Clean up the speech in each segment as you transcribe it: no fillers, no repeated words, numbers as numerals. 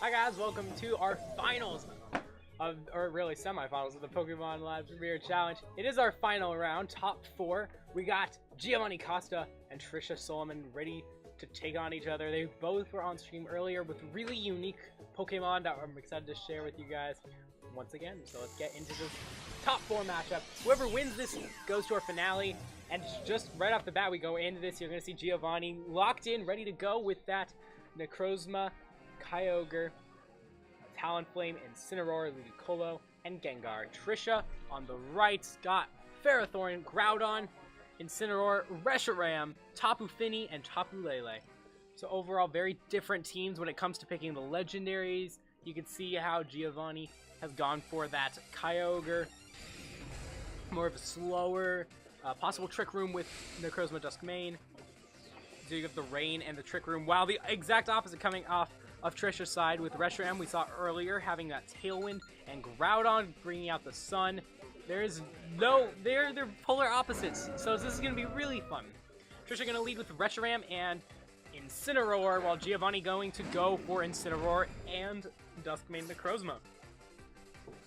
Hi guys, welcome to our finals or really semifinals of the Pokemon Labs Premier Challenge. It is our final round, top 4. We got Giovanni, Costa, and Tricia Solomon ready to take on each other. They both were on stream earlier with really unique Pokemon that I'm excited to share with you guys once again. So let's get into this top 4 matchup. Whoever wins this goes to our finale. And just right off the bat, we go into this. You're going to see Giovanni locked in, ready to go with that Necrozma, Kyogre, Talonflame, Incineroar, Ludicolo, and Gengar. Tricia on the right got Ferrothorn, Groudon, Incineroar, Reshiram, Tapu Fini, and Tapu Lele. So overall, very different teams when it comes to picking the legendaries. You can see how Giovanni has gone for that Kyogre, more of a slower, possible Trick Room with Necrozma Duskmane. So you have the Rain and the Trick Room, while the exact opposite coming off of Tricia's side with Reshiram, we saw earlier having that Tailwind, and Groudon bringing out the Sun. There's no, they're polar opposites, so this is going to be really fun. Tricia going to lead with Reshiram and Incineroar, while Giovanni going to go for Incineroar and Duskmane Necrozma.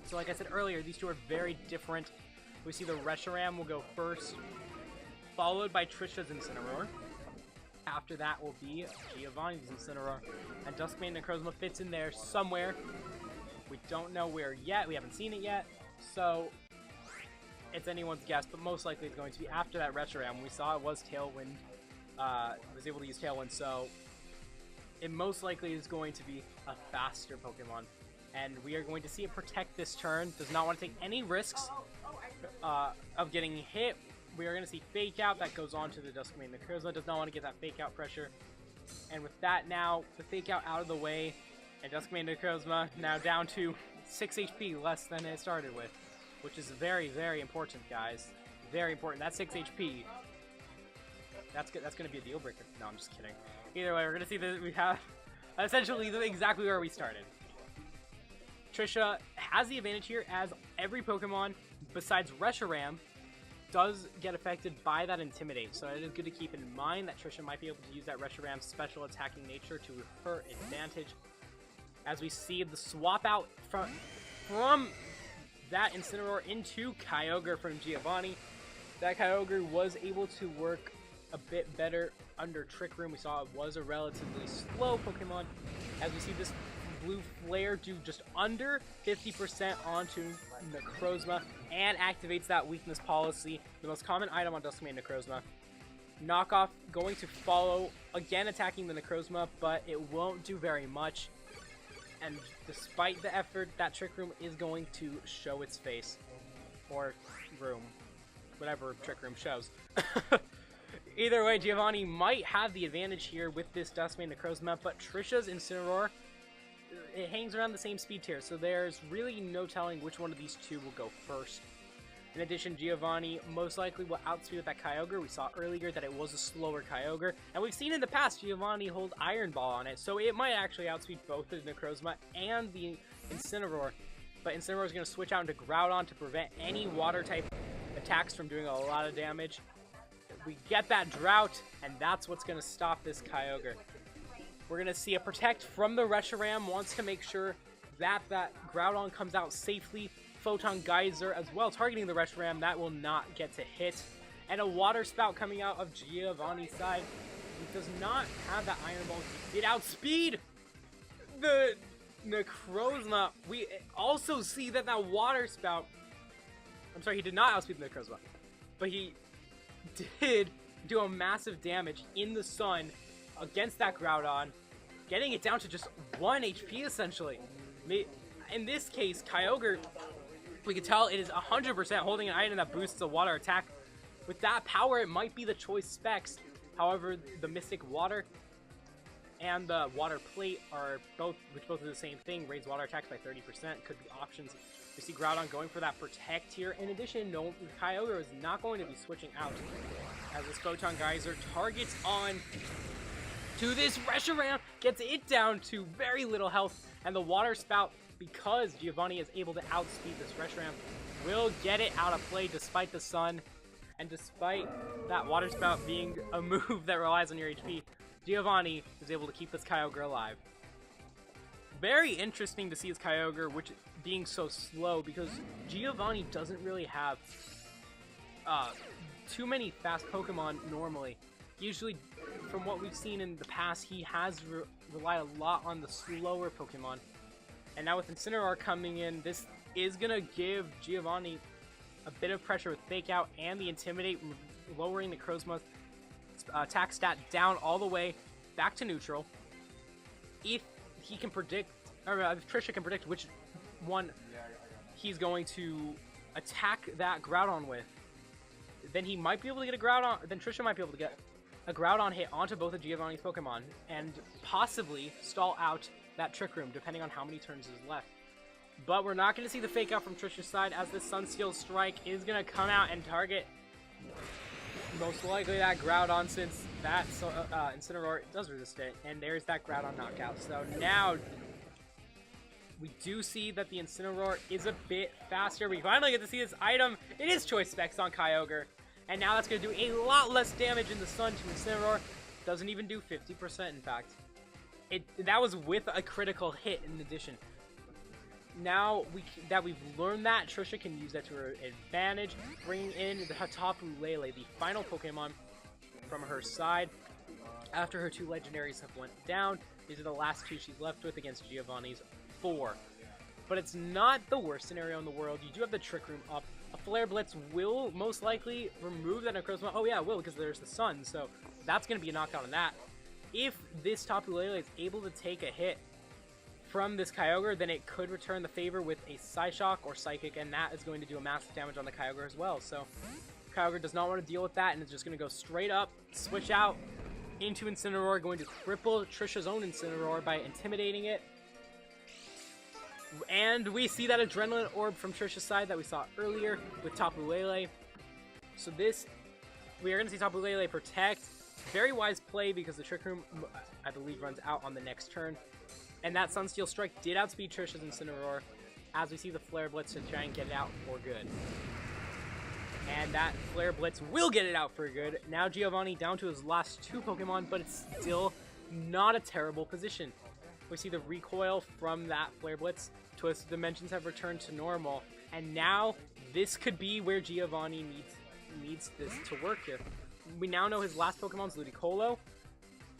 So like I said earlier, these two are very different. We see the Reshiram will go first, followed by Tricia's Incineroar. After that will be Giovanni's Incineroar, and Duskmane Necrozma fits in there somewhere. We don't know where yet, we haven't seen it yet, so it's anyone's guess, but most likely it's going to be after that Reshiram. We saw it was Tailwind, was able to use Tailwind, so it most likely is going to be a faster Pokemon. And we are going to see it protect this turn, does not want to take any risks of getting hit. We are going to see Fake Out, that goes on to the Duskmane Necrozma, does not want to get that Fake Out pressure. And with that now, the Fake Out of the way, and Duskmane Necrozma now down to 6 HP, less than it started with. Which is very, very important, guys. Very important. That's 6 HP. That's going to be a deal breaker. No, I'm just kidding. Either way, we're going to see that we have essentially exactly where we started. Tricia has the advantage here, as every Pokemon besides Reshiram does get affected by that Intimidate, so it is good to keep in mind that Tricia might be able to use that Reshiram's special attacking nature to her advantage. As we see the swap out from that Incineroar into Kyogre from Giovanni. That Kyogre was able to work a bit better under Trick Room. We saw it was a relatively slow Pokemon. As we see this Blue Flare do just under 50% onto Necrozma and activates that weakness policy, the most common item on Duskmane Necrozma. Knockoff going to follow, again attacking the Necrozma, but it won't do very much. And despite the effort, that Trick Room is going to show its face. Or room. Whatever Trick Room shows. Either way, Giovanni might have the advantage here with this Duskmane Necrozma, but Tricia's Incineroar, it hangs around the same speed tier, so there's really no telling which one of these two will go first. In addition, Giovanni most likely will outspeed with that Kyogre. We saw earlier that it was a slower Kyogre, and we've seen in the past Giovanni hold Iron Ball on it, so it might actually outspeed both the Necrozma and the Incineroar. But Incineroar is going to switch out into Groudon to prevent any water-type attacks from doing a lot of damage. We get that Drought, and that's what's going to stop this Kyogre. We're going to see a Protect from the Reshiram, wants to make sure that that Groudon comes out safely. Photon Geyser as well, targeting the Reshiram, that will not get to hit. And a Water Spout coming out of Giovanni's side. He does not have that Iron Ball. He did outspeed the Necrozma. We also see that that Water Spout, I'm sorry, he did not outspeed the Necrozma, but he did do a massive damage in the Sun against that Groudon, getting it down to just 1 HP essentially. In this case, Kyogre, we can tell it is 100% holding an item that boosts the water attack. With that power, it might be the choice specs. However, the Mystic Water and the Water Plate are both do the same thing, raise water attacks by 30%, could be options. We see Groudon going for that Protect here. In addition, no, Kyogre is not going to be switching out, as this Photon Geyser targets on to this Reshiram, gets it down to very little health, and the Water Spout, because Giovanni is able to outspeed this Reshiram, will get it out of play despite the Sun, and despite that Water Spout being a move that relies on your HP, Giovanni is able to keep this Kyogre alive. Very interesting to see his Kyogre, which being so slow, because Giovanni doesn't really have too many fast Pokemon normally. Usually, from what we've seen in the past, he has relied a lot on the slower Pokemon. And now with Incineroar coming in, this is going to give Giovanni a bit of pressure with Fake Out and the Intimidate, lowering the Crozma's attack stat down all the way back to neutral. If he can predict, or if Tricia can predict which one he's going to attack that Groudon with, then he might be able to get a Groudon, then Tricia might be able to get a Groudon hit onto both of Giovanni's Pokemon, and possibly stall out that Trick Room, depending on how many turns is left. But we're not going to see the Fake Out from Tricia's side, as the Sunsteel Strike is going to come out and target most likely that Groudon, since that Incineroar does resist it, and there's that Groudon knockout. So now we do see that the Incineroar is a bit faster. We finally get to see this item. It is Choice Specs on Kyogre, and now that's going to do a lot less damage in the sun to Incineroar. Doesn't even do 50%, in fact. That was with a critical hit in addition. Now that we've learned that, Tricia can use that to her advantage, bringing in the Tapu Lele, the final Pokemon from her side. After her 2 legendaries have went down, these are the last 2 she's left with against Giovanni's 4. But it's not the worst scenario in the world. You do have the Trick Room up. A Flare Blitz will most likely remove that Necrozma. Oh yeah, it will, because there's the Sun, so that's going to be a knockout on that. If this Tapu Lele is able to take a hit from this Kyogre, then it could return the favor with a Psyshock or Psychic, and that is going to do a massive damage on the Kyogre as well. So Kyogre does not want to deal with that, and is just going to go straight up, switch out into Incineroar, going to cripple Tricia's own Incineroar by intimidating it. And we see that Adrenaline Orb from Tricia's side that we saw earlier with Tapu Lele. So we are going to see Tapu Lele protect. Very wise play, because the Trick Room, I believe, runs out on the next turn. And that Sunsteel Strike did outspeed Tricia's Incineroar, as we see the Flare Blitz to try and get it out for good. And that Flare Blitz will get it out for good. Now Giovanni down to his last 2 Pokemon, but it's still not a terrible position. We see the recoil from that Flare Blitz. Twisted Dimensions have returned to normal. And now this could be where Giovanni needs this to work here. We now know his last Pokemon's Ludicolo.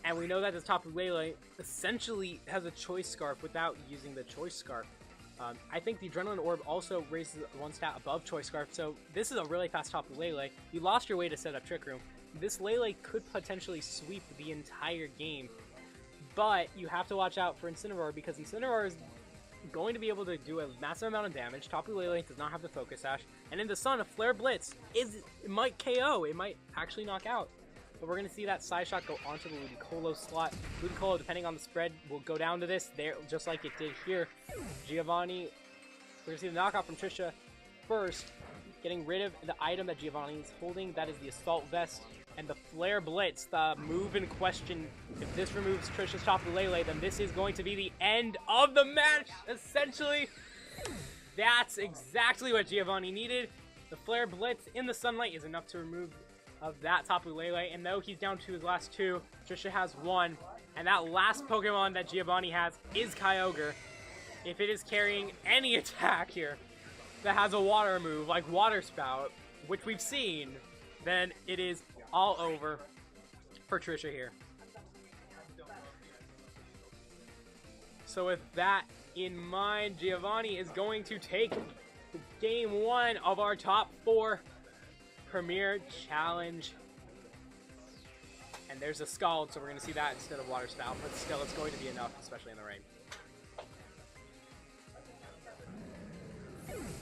And we know that this Tapu Lele essentially has a Choice Scarf without using the Choice Scarf. I think the Adrenaline Orb also raises 1 stat above Choice Scarf, so this is a really fast Tapu Lele. You lost your way to set up Trick Room. This Lele could potentially sweep the entire game, but you have to watch out for Incineroar, because Incineroar is going to be able to do a massive amount of damage. Tapu Lele does not have the Focus Sash, and in the sun, a Flare Blitz it might KO, it might actually knock out. But we're going to see that Psyshock go onto the Ludicolo slot. Ludicolo, depending on the spread, will go down to this, there, just like it did here. Giovanni, we're going to see the knockout from Tricia first, getting rid of the item that Giovanni is holding. That is the Assault Vest and the Flare Blitz, the move in question. If this removes Tricia's Tapu Lele, then this is going to be the end of the match, essentially. That's exactly what Giovanni needed. The Flare Blitz in the sunlight is enough to remove of that Tapu Lele, and though he's down to his last 2, Tricia has 1, and that last Pokemon that Giovanni has is Kyogre. If it is carrying any attack here that has a water move, like Water Spout, which we've seen, then it is all over for Tricia here. So with that in mind, Giovanni is going to take game 1 of our top 4 Premier Challenge. And there's a Scald, so we're going to see that instead of Water Spout, but still it's going to be enough, especially in the rain.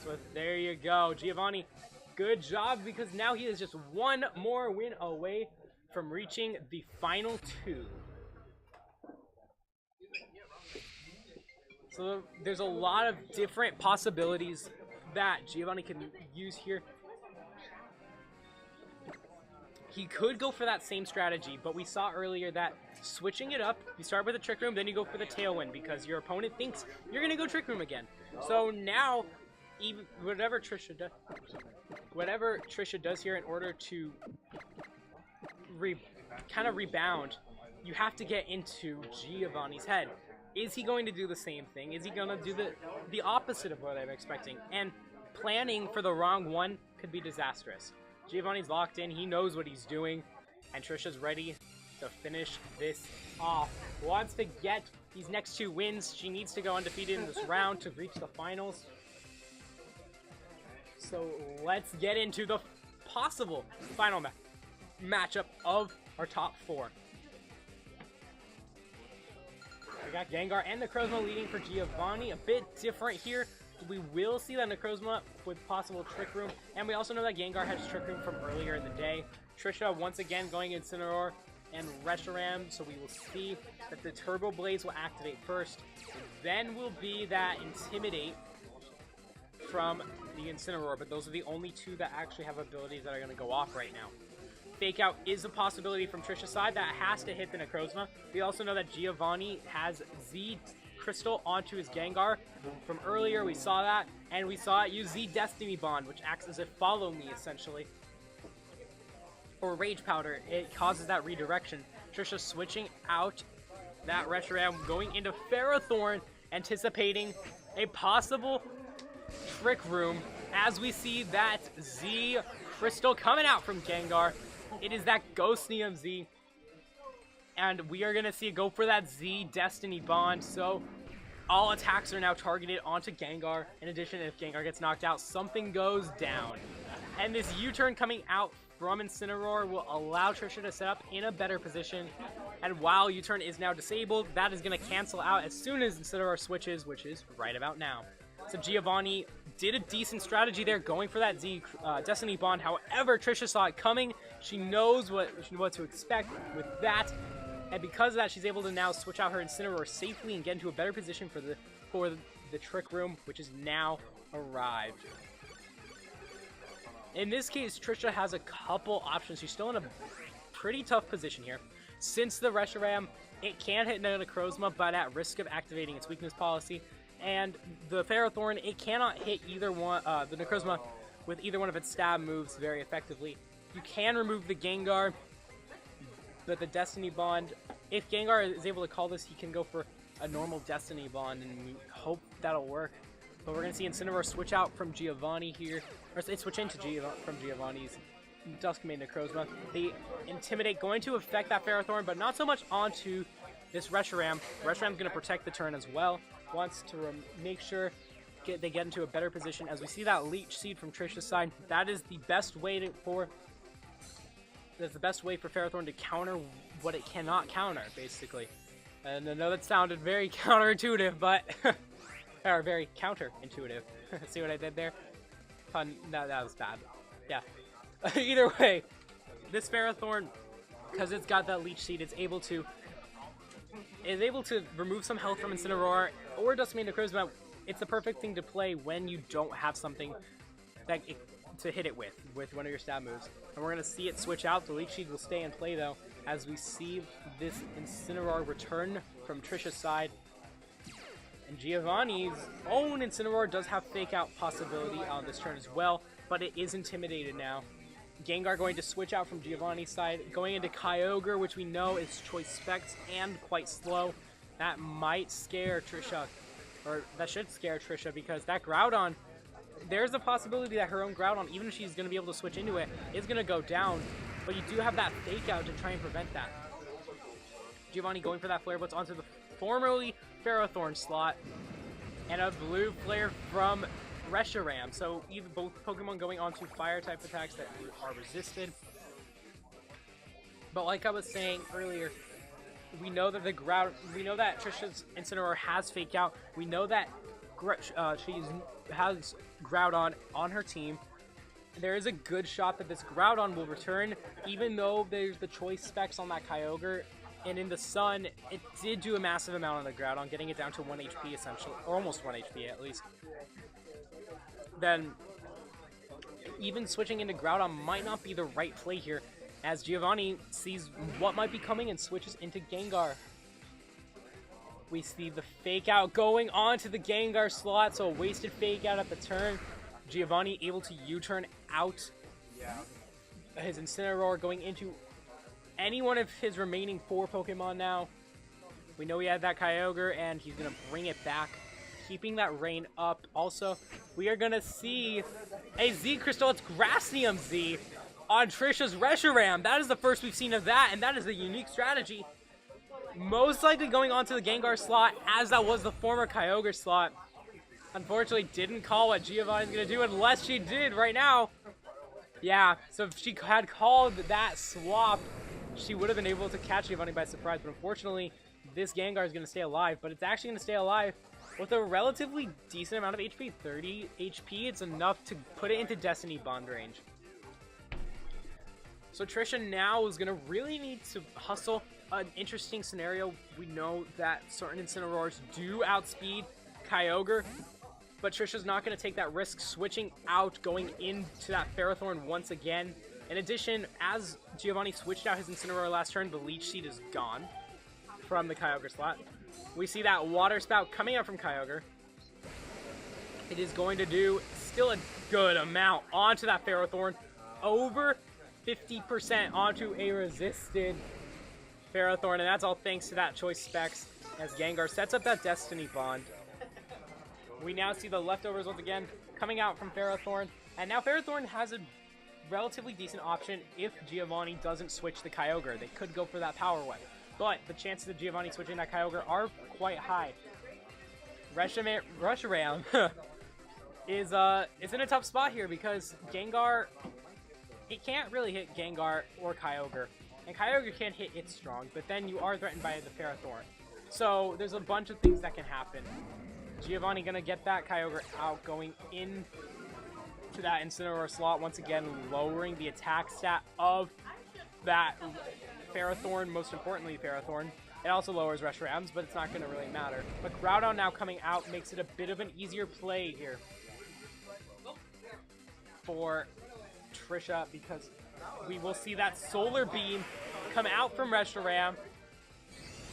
So there you go, Giovanni, good job, because now he is just 1 more win away from reaching the final 2. So there's a lot of different possibilities that Giovanni can use here. He could go for that same strategy, but we saw earlier that switching it up, you start with a Trick Room, then you go for the Tailwind, because your opponent thinks you're going to go Trick Room again. So now, even whatever Tricia does here, in order to kind of rebound, you have to get into Giovanni's head. Is he going to do the same thing? Is he going to do the opposite of what I'm expecting? And planning for the wrong one could be disastrous. Giovanni's locked in. He knows what he's doing. And Tricia's ready to finish this off. Wants to get these next 2 wins. She needs to go undefeated in this round to reach the finals. So let's get into the possible final matchup of our top 4. We got Gengar and Necrozma leading for Giovanni. A bit different here. We will see that Necrozma with possible Trick Room, and we also know that Gengar has Trick Room from earlier in the day. Tricia once again going Incineroar and Reshiram, so we will see that the Turbo Blades will activate first. Then will be that Intimidate from the Incineroar, but those are the only 2 that actually have abilities that are going to go off right now. Fake Out is a possibility from Tricia's side. That has to hit the Necrozma. We also know that Giovanni has Z Crystal onto his Gengar. From earlier, we saw that, and we saw it use Z Destiny Bond, which acts as a Follow Me, essentially. Or Rage Powder. It causes that redirection. Tricia switching out that Reshiram, going into Ferrothorn, anticipating a possible Trick Room, as we see that Z Crystal coming out from Gengar. It is that Ghostnium Z, and we are going to see it go for that Z Destiny Bond, so all attacks are now targeted onto Gengar. In addition, if Gengar gets knocked out, something goes down. And this U-turn coming out from Incineroar will allow Tricia to set up in a better position, and while U-turn is now disabled, that is going to cancel out as soon as Incineroar switches, which is right about now. So Giovanni did a decent strategy there, going for that Z Destiny Bond. However, Tricia saw it coming. She knows what to expect with that, and because of that, she's able to now switch out her Incineroar safely and get into a better position for the Trick Room, which is now arrived. In this case, Tricia has a couple options. She's still in a pretty tough position here. Since the Reshiram, it can hit Necrozma, but at risk of activating its weakness policy. And the Ferrothorn, it cannot hit either one, the Necrozma with either one of its stab moves very effectively. You can remove the Gengar, but the Destiny Bond, if Gengar is able to call this, he can go for a normal Destiny Bond, and we hope that'll work. But we're going to see Incineroar switch out from Giovanni here, or switch into from Giovanni's Duskmane Necrozma. The Intimidate going to affect that Ferrothorn, but not so much onto this Reshiram. Reshiram's going to protect the turn as well. Wants to make sure they get into a better position. As we see that Leech Seed from Tricia's side, that is the best way for Ferrothorn to counter what it cannot counter, basically. And I know that sounded very counterintuitive, but or very counterintuitive. See what I did there? Fun. No, that was bad. Yeah. Either way, this Ferrothorn, because it's got that Leech Seed, is able to remove some health from Incineroar or Duskmane Necrozma. It's the perfect thing to play when you don't have something to hit it with one of your stab moves. And we're going to see it switch out. The Leech Seed will stay in play, though, as we see this Incineroar return from Tricia's side. And Giovanni's own Incineroar does have Fake Out possibility on this turn as well, but it is intimidated now. Gengar going to switch out from Giovanni's side, going into Kyogre, which we know is Choice Specs and quite slow. That might scare Tricia, or that should scare Tricia, because that Groudon, there's a possibility that her own Groudon, even if she's going to be able to switch into it, is going to go down, but you do have that Fake Out to try and prevent that. Giovanni going for that Flare Blitz onto the formerly Ferrothorn slot, and a Blue Flare from Reshiram. So both Pokemon going onto fire type attacks that are resisted. But like I was saying earlier, we know that Tricia's Incineroar has Fake Out. We know that she has Groudon on her team. There is a good shot that this Groudon will return, even though there's the Choice Specs on that Kyogre. And in the sun, it did do a massive amount on the Groudon, getting it down to 1 HP essentially, or almost 1 HP at least. Then, even switching into Groudon might not be the right play here, as Giovanni sees what might be coming and switches into Gengar. We see the Fake Out going on to the Gengar slot, so a wasted Fake Out at the turn. Giovanni able to U-turn out his Incineroar, going into any one of his remaining 4 Pokemon now. We know he had that Kyogre, and he's going to bring it back, keeping that rain up. Also, we are going to see a Z Crystal. It's Grassnium Z on Tricia's Reshiram. That is the first we've seen of that, and that is a unique strategy. Most likely going on to the Gengar slot, as that was the former Kyogre slot. Unfortunately, didn't call what Giovanni's going to do, unless she did right now. Yeah, so if she had called that swap, she would have been able to catch Giovanni by surprise. But unfortunately, this Gengar is going to stay alive. But it's actually going to stay alive with a relatively decent amount of HP. 30 HP, it's enough to put it into Destiny Bond range. So Tricia now is going to really need to hustle. An interesting scenario. We know that certain Incineroars do outspeed Kyogre, but Tricia's not going to take that risk switching out, going into that Ferrothorn once again. In addition, as Giovanni switched out his Incineroar last turn, the Leech Seed is gone from the Kyogre slot. We see that Water Spout coming out from Kyogre. It is going to do still a good amount onto that Ferrothorn. Over 50% onto a resisted Ferrothorn, and that's all thanks to that choice specs as Gengar sets up that Destiny Bond. We now see the leftovers once again coming out from Ferrothorn, and now Ferrothorn has a relatively decent option if Giovanni doesn't switch the Kyogre. They could go for that Power Whip, but the chances of Giovanni switching that Kyogre are quite high. Reshiram is in a tough spot here because Gengar, it can't really hit Gengar or Kyogre. And Kyogre can't hit it strong, but then you are threatened by the Ferrothorn. So there's a bunch of things that can happen. Giovanni gonna get that Kyogre out, going in to that Incineroar slot, once again lowering the attack stat of that Ferrothorn, most importantly Ferrothorn. It also lowers Reshiram's, but it's not gonna really matter. But Groudon now coming out makes it a bit of an easier play here for Tricia, because we will see that Solar Beam come out from Reshiram.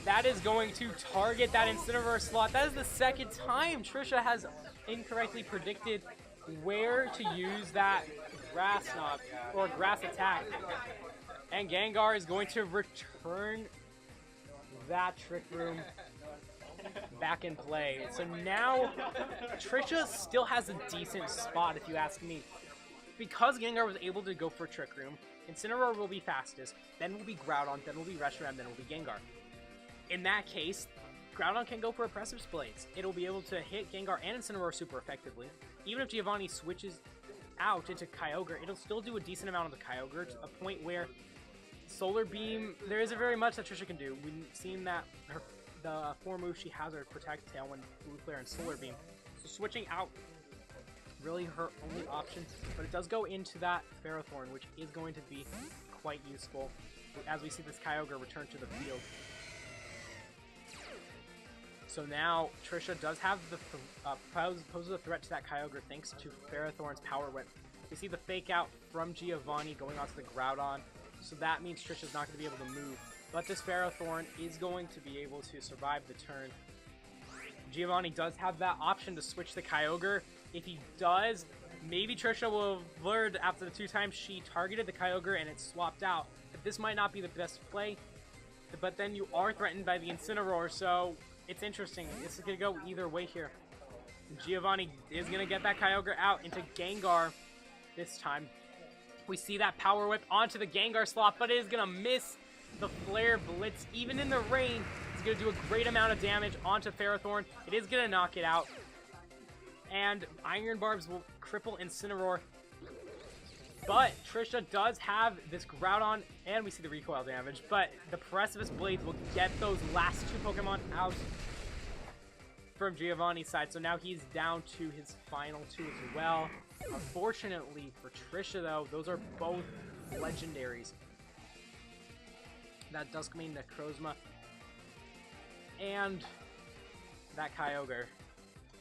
That is going to target that Incineroar slot. That is the second time Tricia has incorrectly predicted where to use that Grass Knot or Grass Attack. And Gengar is going to return that Trick Room back in play. So now Tricia still has a decent spot, if you ask me. Because Gengar was able to go for Trick Room, Incineroar will be fastest, then will be Groudon, then will be Reshiram, then will be Gengar. In that case, Groudon can go for Oppressive Blades. It'll be able to hit Gengar and Incineroar super effectively. Even if Giovanni switches out into Kyogre, it'll still do a decent amount of the Kyogre, to a point where Solar Beam, there isn't very much that Tricia can do. We've seen that the 4 moves she has are Protect, Tailwind, Blue Flare, and Solar Beam. So switching out really her only option, but it does go into that Ferrothorn, which is going to be quite useful as we see this Kyogre return to the field. So now Tricia does have the poses a threat to that Kyogre thanks to Ferrothorn's Power Whip. We see the fake out from Giovanni going onto the Groudon, so that means Tricia's not going to be able to move, but this Ferrothorn is going to be able to survive the turn. Giovanni does have that option to switch the Kyogre. If he does, maybe Tricia will have learned after the 2 times she targeted the Kyogre and it swapped out that this might not be the best play, but then you are threatened by the Incineroar, so it's interesting. This is going to go either way here. Giovanni is going to get that Kyogre out into Gengar this time. We see that Power Whip onto the Gengar slot, but it is going to miss the Flare Blitz. Even in the rain, it's going to do a great amount of damage onto Ferrothorn. It is going to knock it out. And Iron Barbs will cripple Incineroar. But Tricia does have this Groudon, and we see the recoil damage, but the Precipice Blades will get those last 2 Pokemon out from Giovanni's side. So now he's down to his final 2 as well. Unfortunately for Tricia, though, those are both legendaries. That does mean Necrozma and that Kyogre.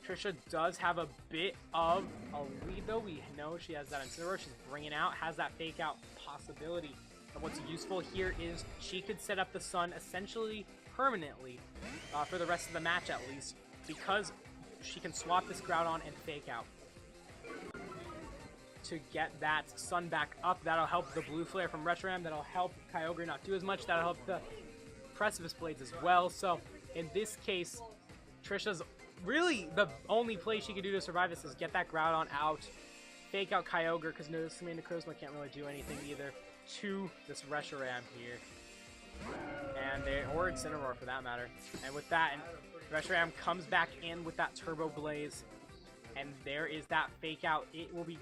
Tricia does have a bit of a lead, though. We know she has that Incineroar. She's bringing out, has that fake out possibility. And what's useful here is she could set up the Sun essentially permanently for the rest of the match, at least, because she can swap this Groudon and fake out to get that Sun back up. That'll help the Blue Flare from Reshiram. That'll help Kyogre not do as much. That'll help the Precipice Blades as well. So in this case, Tricia's really the only play she can do to survive this is get that Groudon out, fake out Kyogre, because noticeably Necrozma can't really do anything either to this Reshiram here. And or Incineroar for that matter. And with that, Reshiram comes back in with that Turbo Blaze. And there is that fake out. It will be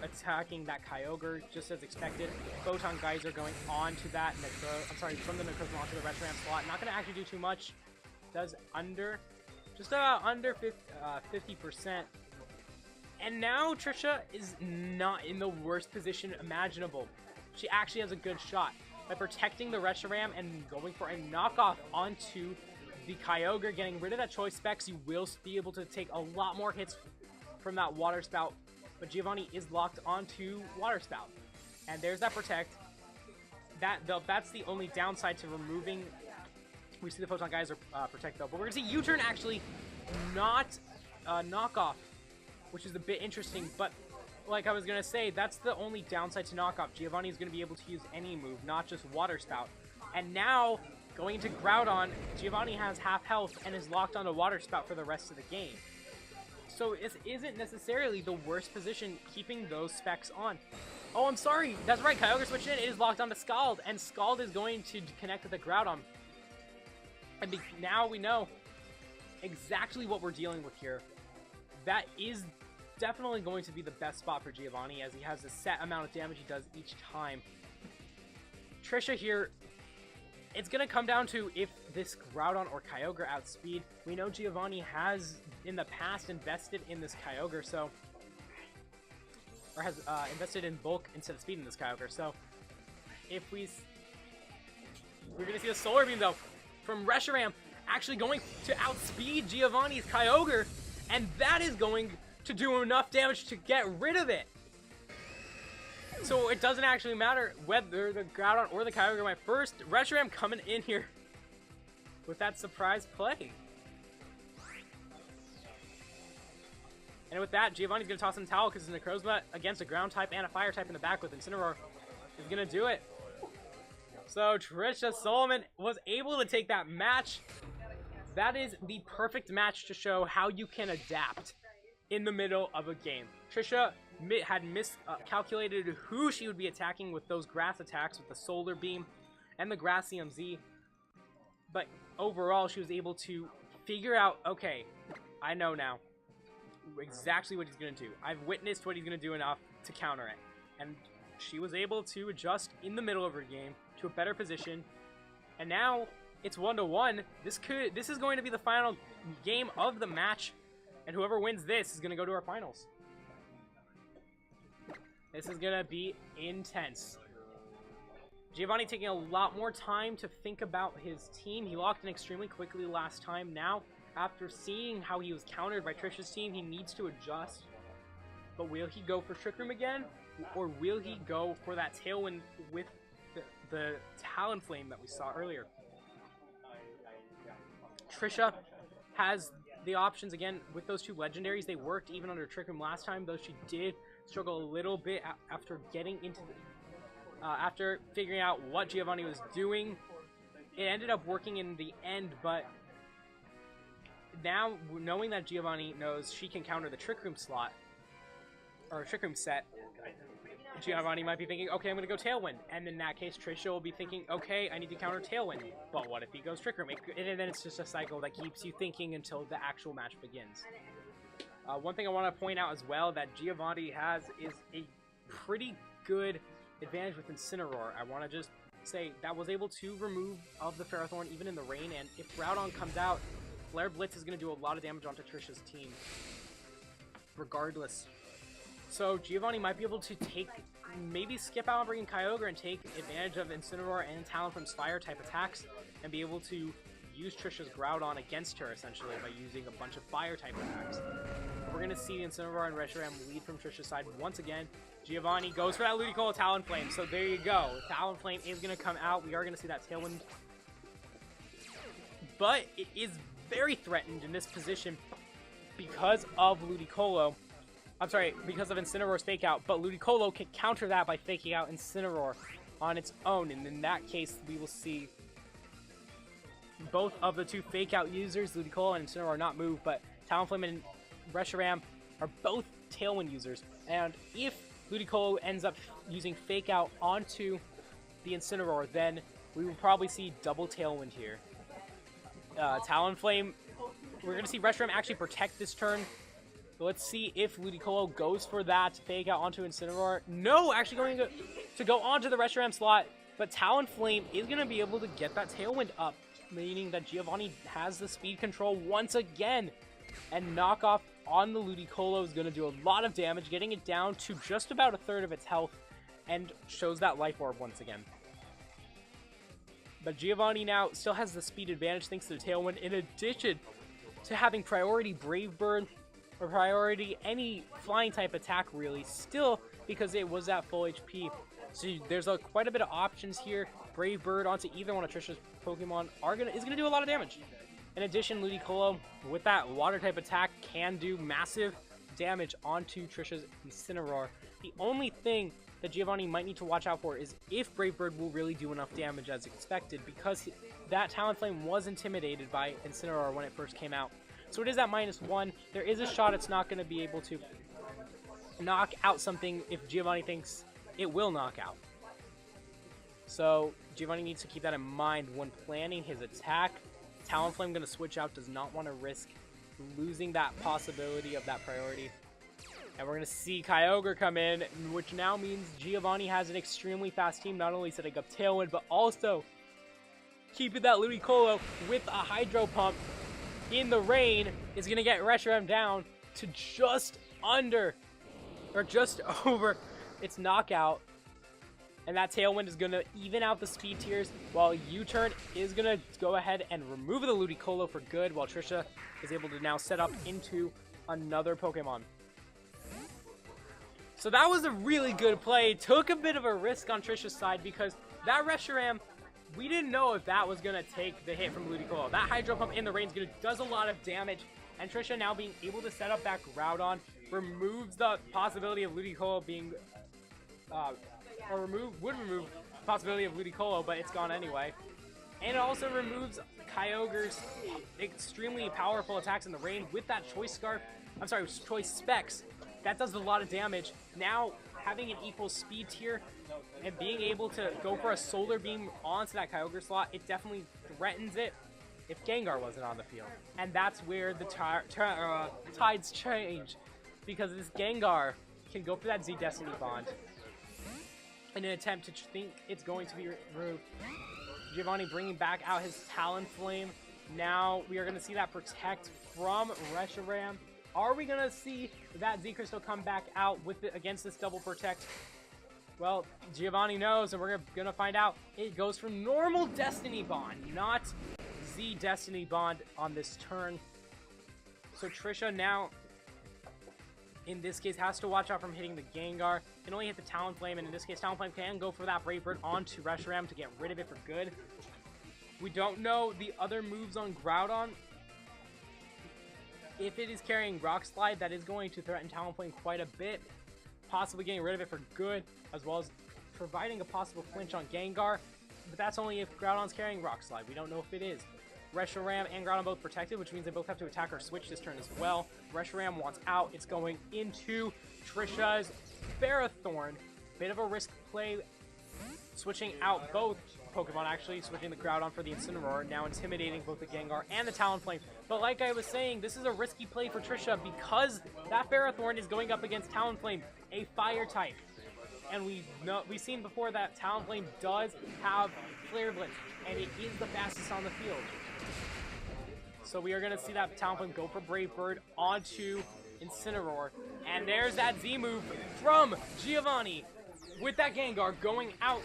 attacking that Kyogre just as expected. Photon Geyser going on to that from the Necrozma onto the Reshiram slot. Not going to actually do too much. Does just about under 50%. And now Tricia is not in the worst position imaginable. She actually has a good shot. By protecting the Reshiram and going for a knockoff onto the Kyogre, getting rid of that Choice Specs, you will be able to take a lot more hits from that Water Spout. But Giovanni is locked onto Water Spout. And there's that Protect. That's the only downside to removing... We see the Photon Geyser Protect though. But we're going to see U-Turn actually not knockoff, which is a bit interesting. But like I was going to say, that's the only downside to knockoff. Giovanni is going to be able to use any move, not just Water Spout. And now, going into Groudon, Giovanni has half health and is locked onto Water Spout for the rest of the game. So it isn't necessarily the worst position keeping those specs on. Oh, I'm sorry. That's right. Kyogre switched in. It is locked onto Scald, and Scald is going to connect with the Groudon. And now we know exactly what we're dealing with here. That is definitely going to be the best spot for Giovanni, as he has a set amount of damage he does each time. Tricia here, it's going to come down to if this Groudon or Kyogre outspeed. We know Giovanni has, in the past, invested in this Kyogre, so... Or has invested in bulk instead of speed in this Kyogre, so... If we're going to see a Solar Beam, though, from Reshiram, actually going to outspeed Giovanni's Kyogre, and that is going to do enough damage to get rid of it. So it doesn't actually matter whether the Groudon or the Kyogre went first. Reshiram coming in here with that surprise play. And with that, Giovanni's going to toss in the towel because his Necrozma against a ground type and a fire type in the back with Incineroar is going to do it. So Tricia Solomon was able to take that match. That is the perfect match to show how you can adapt in the middle of a game. Tricia had miscalculated who she would be attacking with those grass attacks with the Solar Beam and the Grass CMZ. But overall, she was able to figure out, okay, I know now exactly what he's going to do. I've witnessed what he's going to do enough to counter it. And she was able to adjust in the middle of her game to a better position. And now it's 1-1. This is going to be the final game of the match. And whoever wins this is going to go to our finals. This is going to be intense. Giovanni taking a lot more time to think about his team. He locked in extremely quickly last time. Now, after seeing how he was countered by Tricia's team, he needs to adjust. But will he go for Trick Room again? Or will he go for that Tailwind with the Talonflame that we saw earlier? Tricia has the options again with those two legendaries. They worked even under Trick Room last time, though she did struggle a little bit after getting into after figuring out what Giovanni was doing. It ended up working in the end, but now knowing that Giovanni knows she can counter the Trick Room slot or Trick Room set, Giovanni might be thinking, okay, I'm going to go Tailwind. And in that case, Tricia will be thinking, okay, I need to counter Tailwind. But what if he goes Trick Room? And then it's just a cycle that keeps you thinking until the actual match begins. One thing I want to point out as well that Giovanni has is a pretty good advantage with Incineroar. I want to just say that was able to remove of the Ferrothorn even in the rain. And if Groudon comes out, Flare Blitz is going to do a lot of damage onto Tricia's team. Regardless. So Giovanni might be able to maybe skip out on bringing Kyogre and take advantage of Incineroar and Talonflame's fire type attacks and be able to use Tricia's Groudon against her essentially by using a bunch of fire type attacks. But we're going to see Incineroar and Reshiram lead from Tricia's side once again. Giovanni goes for that Ludicolo Talonflame, so there you go. Talonflame is going to come out. We are going to see that Tailwind. But it is very threatened in this position because of Ludicolo. I'm sorry, because of Incineroar's fake out, but Ludicolo can counter that by faking out Incineroar on its own, and in that case, we will see both of the two fake out users, Ludicolo and Incineroar, are not moved, but Talonflame and Reshiram are both Tailwind users. And if Ludicolo ends up using fake out onto the Incineroar, then we will probably see double Tailwind here. Talonflame, we're going to see Reshiram actually protect this turn. So let's see if Ludicolo goes for that fake out onto Incineroar. No, actually going to go onto the Reshiram slot, but Talonflame is going to be able to get that Tailwind up, meaning that Giovanni has the speed control once again. And knockoff on the Ludicolo is going to do a lot of damage, getting it down to just about a third of its health, and shows that Life Orb once again. But Giovanni now still has the speed advantage thanks to the Tailwind, in addition to having priority Brave Bird, or priority any flying type attack really, still because it was at full HP. So there's quite a bit of options here. Brave Bird onto either one of Tricia's Pokemon is gonna do a lot of damage. In addition, Ludicolo with that water type attack can do massive damage onto Tricia's Incineroar. The only thing that Giovanni might need to watch out for is if Brave Bird will really do enough damage as expected, because that Talonflame was intimidated by Incineroar when it first came out. So it is at -1. There is a shot it's not going to be able to knock out something if Giovanni thinks it will knock out. So Giovanni needs to keep that in mind when planning his attack. Talonflame going to switch out, does not want to risk losing that possibility of that priority. And we're going to see Kyogre come in, which now means Giovanni has an extremely fast team, not only setting up Tailwind, but also keeping that Ludicolo with a Hydro Pump in the rain is going to get Reshiram down to just under, or just over its knockout. And that Tailwind is going to even out the speed tiers, while U-Turn is going to go ahead and remove the Ludicolo for good, while Tricia is able to now set up into another Pokemon. So that was a really good play. Took a bit of a risk on Tricia's side because that Reshiram, we didn't know if that was going to take the hit from Ludicolo. That Hydro Pump in the rain does a lot of damage, and Tricia now being able to set up that Groudon removes the possibility of Ludicolo being, would remove the possibility of Ludicolo, but it's gone anyway. And it also removes Kyogre's extremely powerful attacks in the rain with that Choice Specs. That does a lot of damage. Now, having an equal speed tier and being able to go for a Solar Beam onto that Kyogre slot, it definitely threatens it if Gengar wasn't on the field. And that's where the tides change, because this Gengar can go for that Z Destiny Bond in an attempt to think it's going to be removed. Giovanni bringing back out his Talonflame. Now we are going to see that Protect from Reshiram. Are we going to see that Z-Crystal come back out with against this double Protect? Well, Giovanni knows, and we're going to find out. It goes for normal Destiny Bond, not Z Destiny Bond on this turn. So Tricia now, in this case, has to watch out from hitting the Gengar. Can only hit the Talonflame, and in this case, Talonflame can go for that Brave Bird onto Reshiram to get rid of it for good. We don't know the other moves on Groudon. If it is carrying Rock Slide, that is going to threaten Talonflame quite a bit, possibly getting rid of it for good, as well as providing a possible flinch on Gengar. But that's only if Groudon's carrying Rock Slide. We don't know if it is. Reshiram and Groudon both protected, which means they both have to attack or switch this turn as well. Reshiram wants out. It's going into Tricia's Ferrothorn. Bit of a risk play, switching out both Pokemon, actually switching the Groudon for the Incineroar, now intimidating both the Gengar and the Talonflame. But like I was saying, this is a risky play for Tricia because that Ferrothorn is going up against Talonflame, a fire type. And we've seen before that Talonflame does have Flare Blitz, and it is the fastest on the field. So we are going to see that Talonflame go for Brave Bird onto Incineroar. And there's that Z move from Giovanni with that Gengar going out.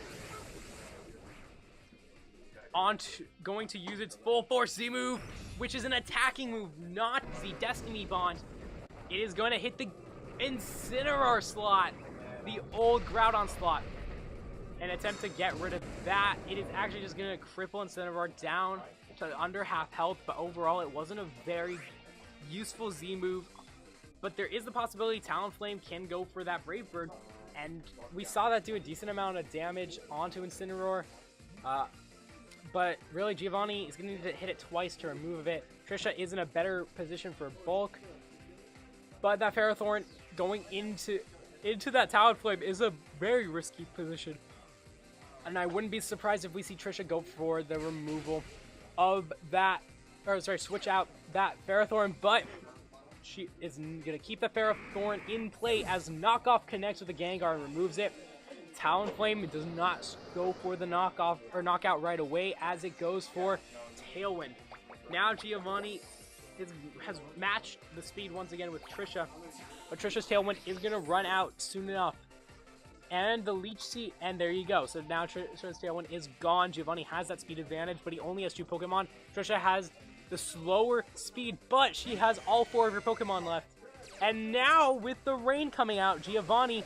Going to use its full force Z move, which is an attacking move, not the Destiny Bond. It is going to hit the Incineroar slot, the old Groudon slot, and attempt to get rid of that. It is actually just going to cripple Incineroar down to under half health, but overall it wasn't a very useful Z move. But there is the possibility Talonflame can go for that Brave Bird, and we saw that do a decent amount of damage onto Incineroar. But really, Giovanni is going to need to hit it twice to remove it. Tricia is in a better position for bulk. But that Ferrothorn going into that Talonflame is a very risky position. And I wouldn't be surprised if we see Tricia go for the removal of that, or sorry, switch out that Ferrothorn, but she is going to keep the Ferrothorn in play as Knockoff connects with the Gengar and removes it. Talonflame does not go for the knockoff or knockout right away as it goes for Tailwind. Now Giovanni has matched the speed once again with Tricia, but Tricia's Tailwind is going to run out soon enough. And the Leech Seed, and there you go. So now Tricia's Tailwind is gone. Giovanni has that speed advantage, but he only has 2 Pokemon. Tricia has the slower speed, but she has all 4 of her Pokemon left. And now, with the rain coming out, Giovanni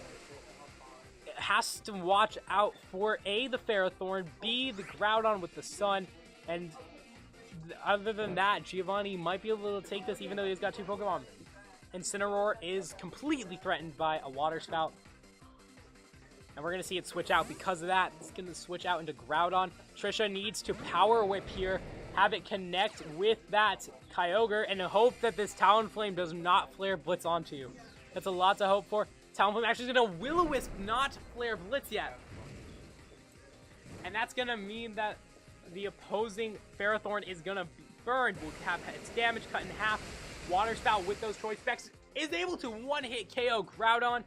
has to watch out for A, the Ferrothorn, B, the Groudon with the Sun, and other than that, Giovanni might be able to take this even though he's got 2 Pokemon. Incineroar is completely threatened by a Water Spout. And we're going to see it switch out because of that. It's going to switch out into Groudon. Tricia needs to Power Whip here, have it connect with that Kyogre, and hope that this Talonflame does not Flare Blitz onto you. That's a lot to hope for. Talonflame actually is going to Will-O-Wisp, not Flare Blitz yet. And that's going to mean that the opposing Ferrothorn is going to be burned. We'll have its damage cut in half. Water Spout with those Choice Specs is able to one-hit KO Groudon.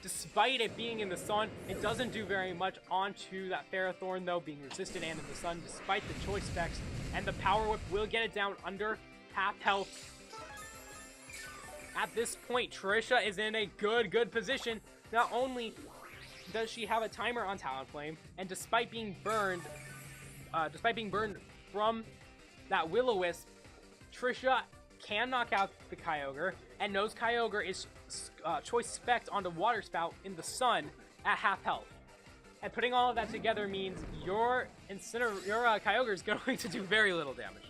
Despite it being in the sun, it doesn't do very much onto that Ferrothorn, though, being resistant and in the sun, despite the Choice Specs. And the Power Whip will get it down under half health. At this point, Tricia is in a good position. Not only does she have a timer on Talonflame, and despite being burned from that Will-O-Wisp, Tricia can knock out the Kyogre, and knows Kyogre is Choice Spect onto Water Spout in the sun at half health. And putting all of that together means your Kyogre is going to do very little damage.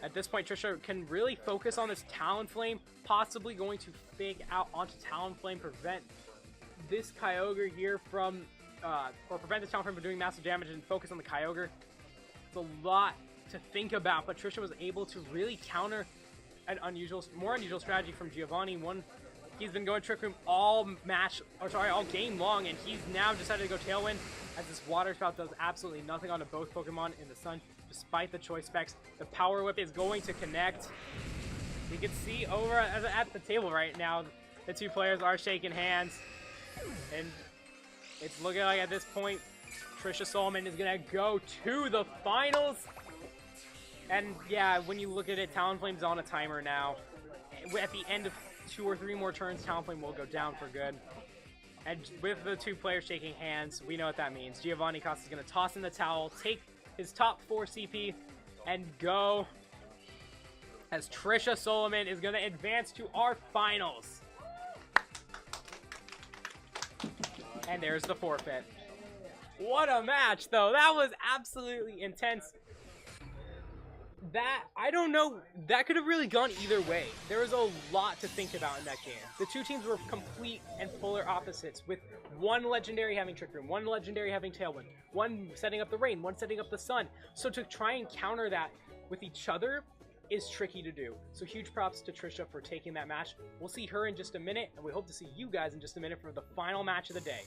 At this point, Tricia can really focus on this Talonflame, possibly going to fake out onto Talonflame, prevent this Kyogre here from, or prevent this Talonflame from doing massive damage and focus on the Kyogre. It's a lot to think about, but Tricia was able to really counter an more unusual strategy from Giovanni. He's been going Trick Room all game long, and he's now decided to go Tailwind, as this Water Spout does absolutely nothing onto both Pokemon in the sun, despite the Choice Specs. The Power Whip is going to connect. You can see over at the table right now, the 2 players are shaking hands, and it's looking like at this point, Tricia Solomon is going to go to the finals. And yeah, when you look at it, Talonflame's on a timer now. At the end of 2 or 3 more turns, Talonflame will go down for good. And with the 2 players shaking hands, we know what that means. Giovanni Costa is going to toss in the towel, take his top 4 CP, and go. As Tricia Solomon is going to advance to our finals. And there's the forfeit. What a match, though. That was absolutely intense. I don't know, that could have really gone either way. There was a lot to think about in that game. The 2 teams were complete and polar opposites, with one legendary having Trick Room, one legendary having Tailwind, one setting up the rain, one setting up the sun. So to try and counter that with each other is tricky to do. So huge props to Tricia for taking that match. We'll see her in just a minute, and we hope to see you guys in just a minute for the final match of the day.